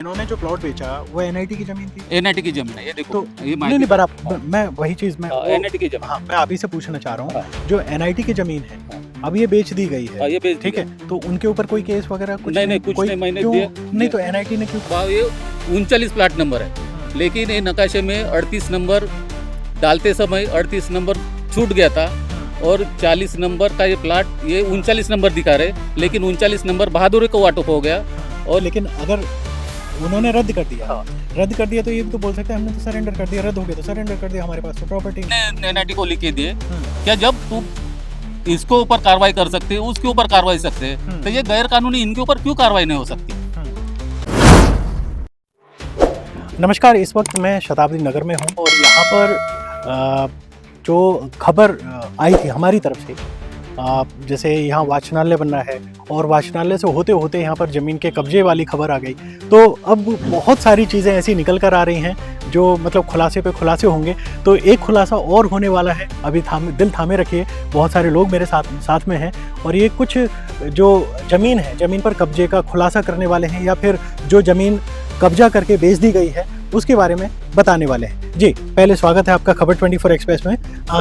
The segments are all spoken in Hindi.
इन्होंने जो प्लॉट बेचा वो एनआईटी की जमीन थी। एनआईटी की जमीन है, ये देखो। तो ये नहीं नहीं बराबर, मैं वही चीज मैं एनआईटी की जमीन। हाँ मैं आप ही से पूछना चाह रहा हूँ, हाँ। जो एनआईटी की जमीन है अब ये बेच दी गई है, ये बेच ठीक है, तो उनके ऊपर कोई केस वगैरह कुछ नहीं, कुछ कोई नहीं, मैंने क्यों दिया। नहीं, तो एनआईटी ने क्यों? भाव ये 39 प्लाट नंबर है, लेकिन ये नकाशे में 38 नंबर डालते समय 38 नंबर छूट गया था और 40 नंबर का ये प्लाट ये 39 नंबर दिखा रहे, लेकिन 39 नंबर बहादुर को वाटअप हो गया। और लेकिन अगर उन्होंने रद्द कर दिया, रद्द कर दिया तो ये भी तो बोल सकते हैं हमने तो सरेंडर कर दिया, रद्द हो गया तो सरेंडर कर दिया, हमारे पास तो प्रॉपर्टी एनआईटी को लिख के दिए क्या जब तू इसको ऊपर कार्रवाई कर सकते है उसके ऊपर कार्रवाई सकते हैं, तो ये गैर कानूनी इनके ऊपर क्यों कार्रवाई नहीं हो सकती? नमस्कार, इस वक्त मैं शताब्दी नगर में हूँ और यहाँ पर जो खबर आई थी हमारी तरफ से, जैसे यहाँ वाचनालय बनना है और वाचनालय से होते होते यहाँ पर ज़मीन के कब्जे वाली खबर आ गई, तो अब बहुत सारी चीज़ें ऐसी निकल कर आ रही हैं जो मतलब खुलासे पे खुलासे होंगे। तो एक खुलासा और होने वाला है, अभी दिल थामे रखिए, बहुत सारे लोग मेरे साथ में हैं और ये कुछ जो ज़मीन है, ज़मीन पर कब्जे का खुलासा करने वाले हैं या फिर जो ज़मीन कब्जा करके बेच दी गई है उसके बारे में बताने वाले हैं। जी पहले स्वागत है आपका खबर 24 एक्सप्रेस में।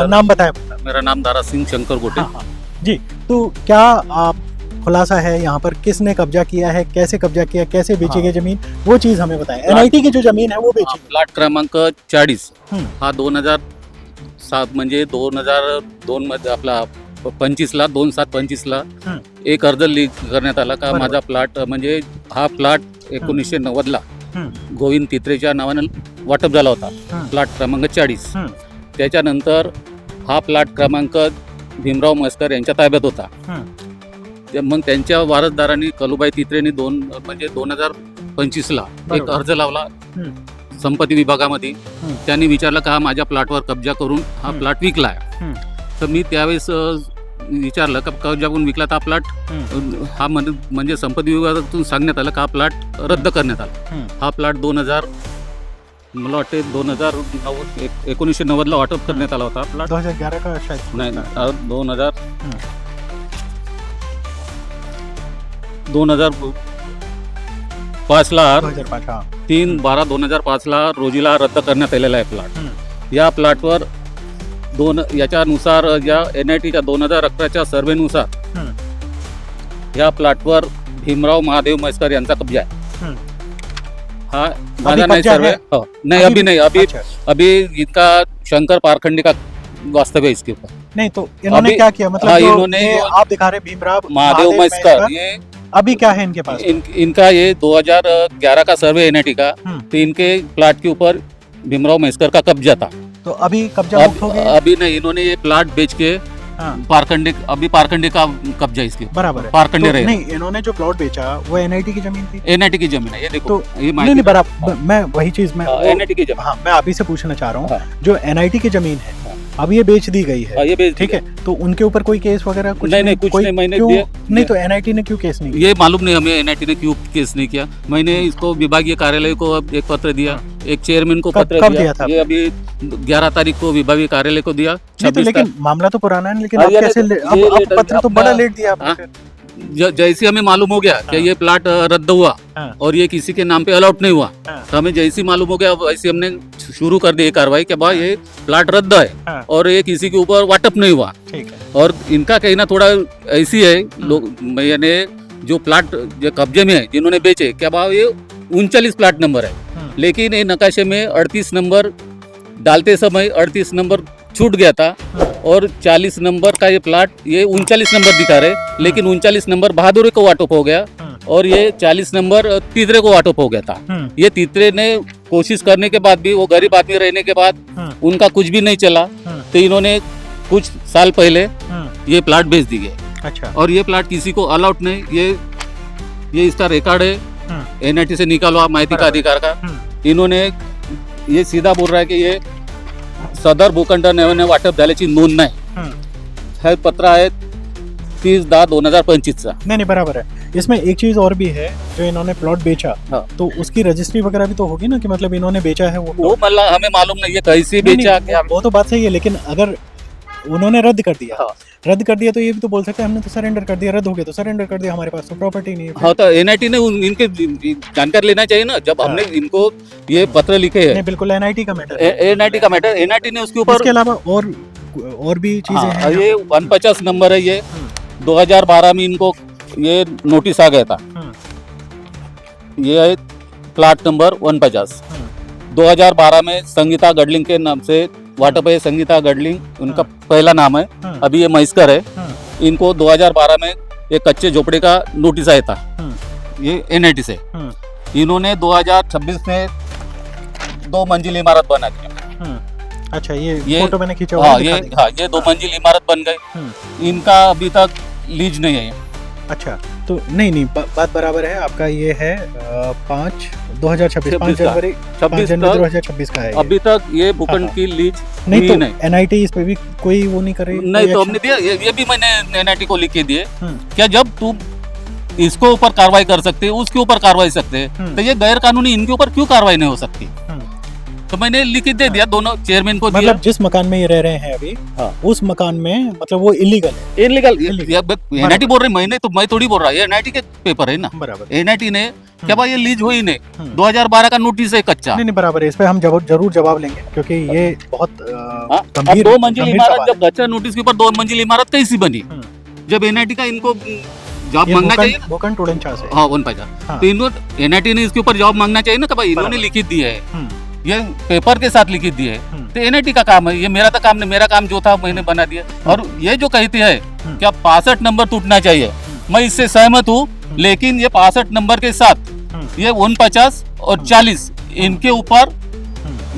नाम बताएं। मेरा नाम दारा सिंह शंकर गोटे। हाँ। जी, तो क्या आप खुलासा है यहाँ पर, किसने कब्जा किया है, कैसे कब्जा किया, कैसे बेची गई जमीन, वो चीज हमें बताएं। एनआईटी की जो जमीन है वो बेची। प्लॉट क्रमांक 40 हा 2007 म्हणजे 2002 मध्ये आपला 25ला 2725ला एक अर्ज लीक करण्यात आला का माझा प्लॉट म्हणजे हा प्लॉट 1990ला गोविंद तित्रेच्या नावाने वाटप झाला होता, प्लॉट क्रमांक 40। त्याच्यानंतर हा प्लॉट क्रमांक भीमराव म्हसकर यांच्या ताब्यात होता। मग त्यांच्या वारसदारांनी कलुबाई तित्रेंनी 2025ला एक अर्ज लावला संपत्ती विभागामध्ये। त्यांनी विचारलं का माझ्या प्लॉटवर कब्जा करून हा प्लॉट विकलाय, तर मी त्यावेळेस विचारलं का कब्जा करून विकला तर हा प्लॉट हा म्हणजे संपत्ती विभागातून सांगण्यात आलं का हा प्लॉट रद्द करण्यात आला। हा प्लॉट 2000 मला वाटते 1990ला वाटप करण्यात आला होता प्लॉट। 2011 का शायद नाही 2005ला 3/12/2005ला रोजीला रद्द करण्यात आलेला आहे प्लॉट। या प्लॉटवर याच्यानुसार या एनआयटीच्या 2011च्या सर्वेनुसार या प्लॉटवर भीमराव महादेव म्हसकर यांचा कब्जा आहे। हाँ माझा नहीं सर्वे नहीं अभी नहीं, अभी इनका शंकर पारखंडी का वास्तव है इसके ऊपर। नहीं तो इन्होंने क्या किया, मतलब इन्होंने आप दिखा रहे भीमराव महादेव म्हसकर, ये अभी क्या है इनके पास? इनका ये 2011 का सर्वे एनआईटी का, तो इनके प्लाट के ऊपर भीमराव म्हसकर का कब्जा था। तो अभी कब्जा मुक्त हो गया? अभी नहीं, इन्होंने ये प्लाट बेच के पारखंडी का कब्जा इसके बराबर है। पारखंडी तो रहे। नहीं, इन्होंने जो प्लॉट बेचा वो एनआईटी की जमीन थी। एनआईटी की जमीन है, ये देखो। तो ये नहीं बराबर, मैं वही चीज मैं एनआईटी की जमीन। हाँ मैं आप ही से पूछना चाह रहा हूँ, जो एनआईटी की जमीन है अब ये बेच दी गई है, ये बेच ठीक है, तो उनके ऊपर कोई केस वगैरह कुछ नहीं, कुछ नहीं, मैंने नहीं, तो एनआईटी ने क्यों केस नहीं किया? ये मालूम नहीं हमें एनआईटी ने क्यों केस नहीं किया। मैंने इसको विभागीय कार्यालय को एक पत्र दिया, एक चेयरमैन को पत्र दिया था। ये अभी 11 तारीख को विभागीय कार्यालय को दिया। तो लेकिन मामला तो पुराना है, लेकिन अब कैसे अब पत्र तो बड़ा लेट दिया आपने। जैसे हमें मालूम हो गया कि ये प्लाट रद्द हुआ और ये किसी के नाम पे अलॉट नहीं हुआ, तो हमें जैसे मालूम हो गया वैसे हमने शुरू कर दी कार्रवाई कि भाई ये प्लाट रद्द है और ये किसी के ऊपर वाटप नहीं हुआ। और इनका कहना थोड़ा ऐसी है, लोग यानी जो प्लाट जो कब्जे में है जिन्होंने बेचे, क्या भाई ये 39 प्लाट नंबर है, लेकिन ये नकाशे में 38 नंबर डालते समय 38 नंबर छूट गया था और 40 नंबर का ये प्लाट ये 39 नंबर दिखा रहे, लेकिन 39 नंबर बहादुर को वाटप हो गया और ये 40 नंबर तीसरे को वाटप हो गया था। ये तीसरे ने कोशिश करने के बाद भी, वो गरीब आदमी रहने के बाद उनका कुछ भी नहीं चला, तो इन्होंने कुछ साल पहले ये प्लाट बेच दिए। अच्छा। और ये प्लाट किसी को अलाउड नहीं, ये इसका रिकॉर्ड है, एनआईटी से निकालो आप माहिती का अधिकार का। इन्होंने ये सीधा बोल रहा है कि ये सदर भूखंड नव्याने वाटप झाल्याची नोंद नाही, हे पत्र आहे 30/10/2025 नहीं बराबर है। इसमें एक चीज और भी है, जो इन्होंने प्लॉट बेचा तो उसकी रजिस्ट्री वगैरह भी तो होगी ना, कि मतलब इन्होंने बेचा है वो मतलब हमें मालूम नहीं है कैसे बेचा क्या। वो तो बात सही है, लेकिन अगर उन्होंने रद्द कर दिया। हाँ। रद्द कर दिया तो ये भी तो बोल सकते हैं हमने तो सरेंडर कर दिया, रद्द हो गया तो सरेंडर कर दिया, हमारे पास तो प्रॉपर्टी नहीं है। हाँ तो एनआईटी ने इनके जानकारी लेना चाहिए ना, जब हमने इनको ये पत्र लिखे नहीं है। बिल्कुल एनआईटी का मैटर, एनआईटी का मैटर, एनआईटी ने उसके ऊपर इसके अलावा और भी चीजें हाँ, हैं। ये 150 नंबर है, ये 2012 में इनको ये नोटिस आ गया था। ये है प्लाट नंबर 150। 2012 में संगीता गडलिंग के नाम से वाटप है, संगीता गडलिंग उनका पहला नाम है, अभी ये महिस्कर है। इनको 2012 में एक कच्चे झोपड़े का नोटिस आया था, ये एनआईटी से। इन्होंने 2026 में 2 मंजिल इमारत बना दी। अच्छा ये फोटो मैंने खींचा हाँ, ये 2 मंजिल इमारत बन गई। इनका अभी तक लीज नहीं है। अच्छा तो नहीं बात बराबर है आपका। ये है 5 जनवरी 2026 का है। अभी तक ये भूखंड की लीज नहीं तो एनआईटी इस पे भी कोई वो नहीं कर रही। नहीं तो हमने दिया, ये भी मैंने एनआईटी को लिख के दिए। क्या जब तुम इसको ऊपर कार्रवाई कर सकते हैं, उसके ऊपर कार्रवाई सकते हैं, तो ये गैर कानूनी इनके ऊपर क्यों कार्रवाई नहीं हो सकती? तो मैंने लिख के दे दिया, दोनों चेयरमैन को दिया। मतलब जिस मकान में ये रह रहे हैं अभी, हाँ, उस मकान में मतलब वो इलीगल है। इलीगल एनआईटी बोल रही, मैं थोड़ी बोल रहा, ये एनआईटी के पेपर है ना। बराबर। एनआईटी ने क्या भाई ये लीज हुई नहीं, 2012 का नोटिस है कच्चा। नहीं बराबर है, इस पे हम जरूर जवाब लेंगे क्योंकि ये बहुत गंभीर 2 मंजिल इमारत, जब कच्चा नोटिस के ऊपर 2 मंजिल इमारत कैसी बनी? जब एनआईटी का इनको जवाब मांगना चाहिए, भूखंड टोडनचा से। हाँ 150। तो इन्होंने एनआईटी ने इसके ऊपर जवाब मांगना चाहिए ना कि भाई इन्होंने लिखित दी है, ये पेपर के साथ लिखित दी है, तो एनआईटी का काम है, ये मेरा तो काम नहीं, मेरा काम जो था मैंने बना दिया। और ये जो कहती है क्या 65 नंबर टूटना चाहिए, मैं इससे सहमत हूँ, लेकिन ये 65 नंबर के साथ ये 49 और 40 इनके ऊपर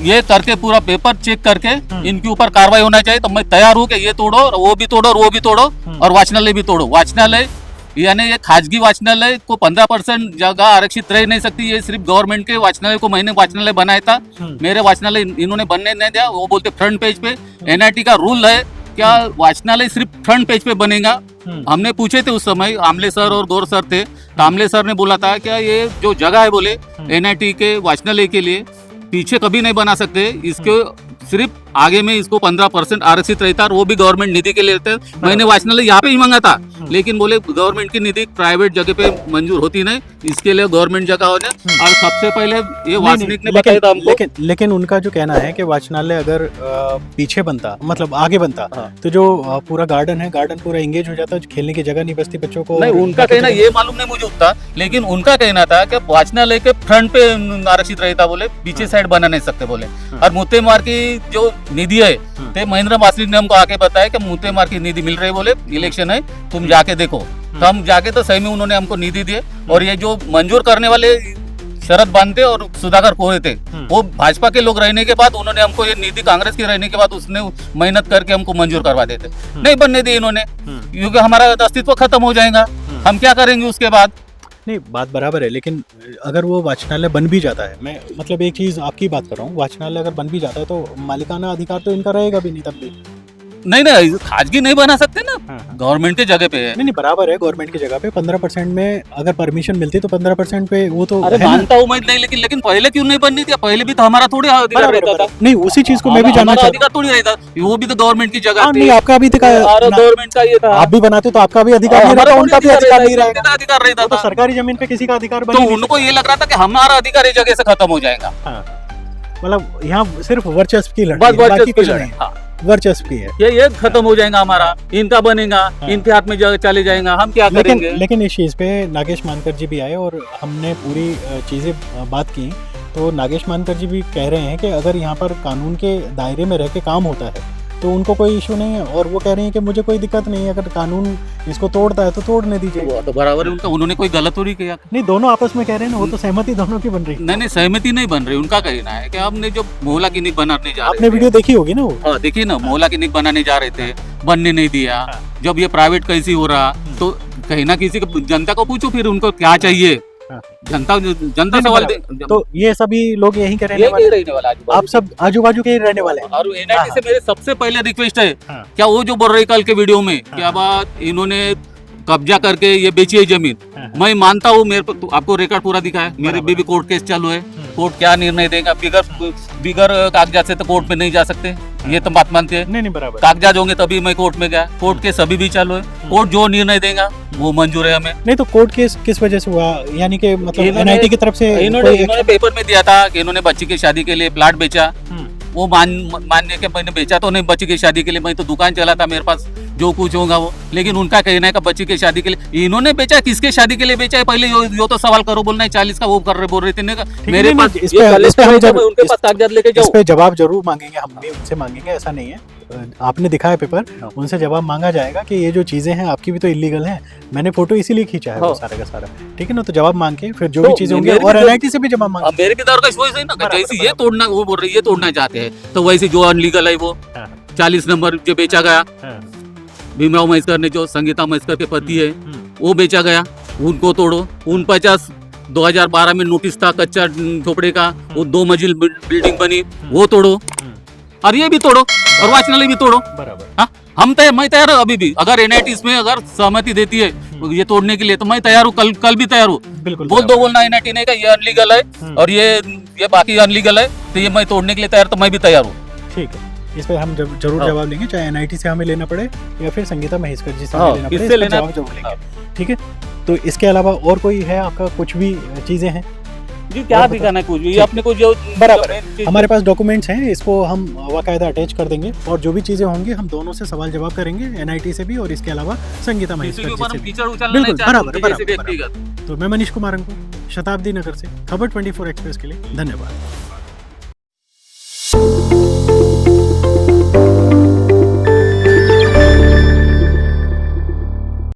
ये करके पूरा पेपर चेक करके इनके ऊपर कार्रवाई होना चाहिए। तो मैं तैयार हूँ कि ये तोड़ो और वो भी तोड़ो और वो भी तोड़ो और वाचनालय भी तोड़ो। वाचनालय यानी ये खाजगी वाचनालय को 15% जगह आरक्षित रह नहीं सकती, ये सिर्फ गवर्नमेंट के वाचनालय को मैंने वाचनालय बनाया था, मेरे वाचनालय इन्होंने बनने नहीं दिया। वो बोलते फ्रंट पेज पे, एनआईटी का रूल है क्या वाचनालय सिर्फ फ्रंट पेज पे बनेगा। हमने पूछे थे उस समय, आमले सर और गौर सर थे, तो आमले सर ने बोला था क्या ये जो जगह है बोले एनआईटी के वाचनालय के लिए पीछे कभी नहीं बना सकते, इसके सिर्फ आगे में इसको 15% आरक्षित रहता है और वो भी गवर्नमेंट निधि के लिए रहते हैं। मैंने वाचनालय यहाँ पे ही मांगा था, लेकिन बोले गवर्नमेंट की निधि प्राइवेट जगह पे मंजूर होती नहीं, इसके लिए गवर्नमेंट जगह होने। और सबसे पहले ये वाचनिक ने बताया था हमको। लेकिन उनका जो कहना है कि वाचनालय अगर पीछे बनता, मतलब आगे बनता, तो जो पूरा गार्डन है, गार्डन पूरा एंगेज हो जाता, खेलने की जगह नहीं बचती बच्चों को। नहीं उनका कहना ये मालूम नहीं मुझे उतना, लेकिन उनका कहना था कि वाचनालय के फ्रंट पे आरक्षित रहता, बोले पीछे साइड बना नहीं सकते बोले। और मुत्तेमार की जो निधि है, तो महेंद्र वासनिक ने हमको आके बताया कि मुत्तेमार की निधि मिल रही है, बोले इलेक्शन है तुम जाके देखो। तो हम जाके तो सही में उन्होंने हमको निधि दिए। और ये जो मंजूर करने वाले शरद बांधते और सुधाकर कोहरे थे, वो भाजपा के लोग रहने के बाद उन्होंने हमको ये निधि कांग्रेस की रहने के बाद उसने मेहनत करके हमको मंजूर करवा देते, नहीं बनने दी इन्होंने, क्योंकि हमारा अस्तित्व खत्म हो जाएगा, हम क्या करेंगे उसके बाद। नहीं बात बराबर है, लेकिन अगर वो वाचनालय बन भी जाता है, मैं मतलब एक चीज आपकी बात कर रहा हूँ, वाचनालय अगर बन भी जाता है तो मालिकाना अधिकार तो इनका रहेगा भी नहीं तब भी। नहीं खाजगी नहीं बना सकते ना, गवर्नमेंट के जगह पे है। नहीं बराबर है, गवर्नमेंट की जगह पे 15% में अगर परमिशन मिलती तो 15% पे वो तो अरे मानता हूँ मैं, नहीं लेकिन पहले क्यों नहीं बननी थी? पहले भी तो हमारा थोड़ी अधिकार रहता था। नहीं उसी चीज को मैं भी जानना चाहता हूं, अधिकार थोड़ी रहता, वो भी तो गवर्नमेंट की जगह थी। नहीं आपका भी गवर्नमेंट का ये था, आप भी बनाते तो आपका भी अधिकार नहीं रहता, उनका भी अधिकार नहीं रहेगा। अधिकार रहता तो सरकारी जमीन पे किसी का अधिकार तो उनको ये लग रहा था कि हमारा अधिकार इस जगह से खत्म हो जाएगा। मतलब यहाँ सिर्फ वर्चस्व की लड़ाई, वर्चस्व की है, ये खत्म हो जाएगा हमारा, इनका बनेगा, इनके हाथ में चले जाएगा, हम क्या करेंगे। लेकिन इस चीज पे नागेश मानकर जी भी आए और हमने पूरी चीजें बात की, तो नागेश मानकर जी भी कह रहे हैं कि अगर यहाँ पर कानून के दायरे में रह के काम होता है तो उनको कोई इशू नहीं है, और वो कह रहे हैं कि मुझे कोई दिक्कत नहीं है, अगर कानून इसको तोड़ता है तो तोड़ने दीजिए। वो तो बराबर है उनका, उन्होंने कोई गलत तो नहीं किया। नहीं दोनों आपस में कह रहे हैं ना, वो तो सहमति दोनों की बन रही है। नहीं सहमति नहीं बन रही, उनका कहना है कि हमने जो मोहल्ला क्लिनिक बनाने जा रहे थे, आपने वीडियो देखी होगी ना वो? हाँ देखिए ना, मोहल्ला क्लिनिक बनाने जा रहे थे, बनने नहीं दिया। जब ये प्राइवेट कैसी हो रहा तो कहीं ना किसी को जनता को पूछो फिर उनको क्या चाहिए, जनता सवाल दे। तो ये सभी लोग यही रहने वाले, आप सब आजू बाजू के ही रहने वाले हैं। और एनआईटी से मेरे सबसे पहले रिक्वेस्ट है, क्या वो जो बोल रही कल के वीडियो में क्या बात इन्होंने कब्जा करके ये बेची है जमीन, मैं मानता हूँ, मेरे को आपको रिकॉर्ड पूरा दिखा है, मेरे भी कोर्ट केस चालू है, कोर्ट क्या निर्णय देगा, बिगर कागजात से तो कोर्ट में नहीं जा सकते, ये तो बात मानते हैं। नहीं नहीं बराबर। कागजात होंगे तभी मैं कोर्ट में गया, कोर्ट के सभी भी चालू है, कोर्ट जो निर्णय देगा वो मंजूर है हमें। नहीं तो कोर्ट केस किस वजह से हुआ, यानी कि मतलब इन्होंने- एनआईटी की तरफ से इन्होंने पेपर में दिया था कि इन्होंने बच्ची की शादी के लिए प्लाट बेचा, वो मानने के मैंने बेचा तो नहीं, बच्ची की शादी के लिए मैं तो दुकान चला था, मेरे पास जो कुछ होगा वो, लेकिन उनका कहना है कि बच्ची की शादी के लिए इन्होंने बेचा, किसके शादी के लिए बेचा है पहले यो तो सवाल करो, बोलना है 40 का वो कर रहे बोल रहे थे मेरे पास इस पे हम उनके पास कागजात लेके इस जाओ। पे जवाब जरूर मांगेंगे, हम भी उनसे मांगेंगे, ऐसा नहीं है। आपने दिखाया पेपर, उनसे जवाब मांगा जाएगा कि ये जो चीजें हैं आपकी भी तो इलीगल हैं, मैंने फोटो इसीलिए खींचा है वो सारा का सारा, ठीक है ना। तो जवाब मांग के फिर जो भी चीजें होंगी, और एनआईटी से भी जवाब मांगे। मेरे की दरखास्त वही सही ना, जैसे ये तोड़ना वो बोल रही है तोड़ना चाहते हैं, तो वैसे जो अनलीगल है वो 40 नंबर जो बेचा गया, भीमराव महेश्वर ने जो संगीता महेश्वर के पति है वो बेचा गया, उनको तोड़ो। 49 2012 में नोटिस था कच्चा झोपड़े का, वो 2 मंजिल बिल्डिंग बनी, वो तोड़ो, और ये भी तोड़ो, और वाचनालय भी तोड़ो। बराबर। हाँ, मैं तैयार हूँ अभी भी, अगर एनआईटी इसमें अगर सहमति देती है ये तोड़ने के लिए तो मैं तैयार हूँ, कल भी तैयार हूँ। बिल्कुल बोल दो, बोलना एनआईटी ने का ये अनलीगल है और ये बाकी अनलीगल है, तो ये मैं तोड़ने के लिए तैयार, तो मैं भी तैयार हूँ। ठीक है, इस पर हम जरूर जवाब लेंगे, चाहे एनआईटी से हमें लेना पड़े या फिर संगीता महेश्वर जी से हमें लेना पड़े, किससे लेना जवाब जरूर लेंगे। ठीक है, तो इसके अलावा और कोई है आपका, कुछ भी चीजें हैं जी? क्या दिखाना है कुछ भी, अपने को जो बराबर है, हमारे पास डॉक्यूमेंट्स हैं, इसको हम बाकायदा अटैच कर देंगे, और जो भी चीजें होंगी हम दोनों से सवाल जवाब करेंगे, एनआईटी से भी और इसके अलावा संगीता महेश्वर जी से भी। बिल्कुल बराबर। तो मैं मनीष कुमार अंकुर, शताब्दी नगर से खबर 24 एक्सप्रेस के लिए धन्यवाद।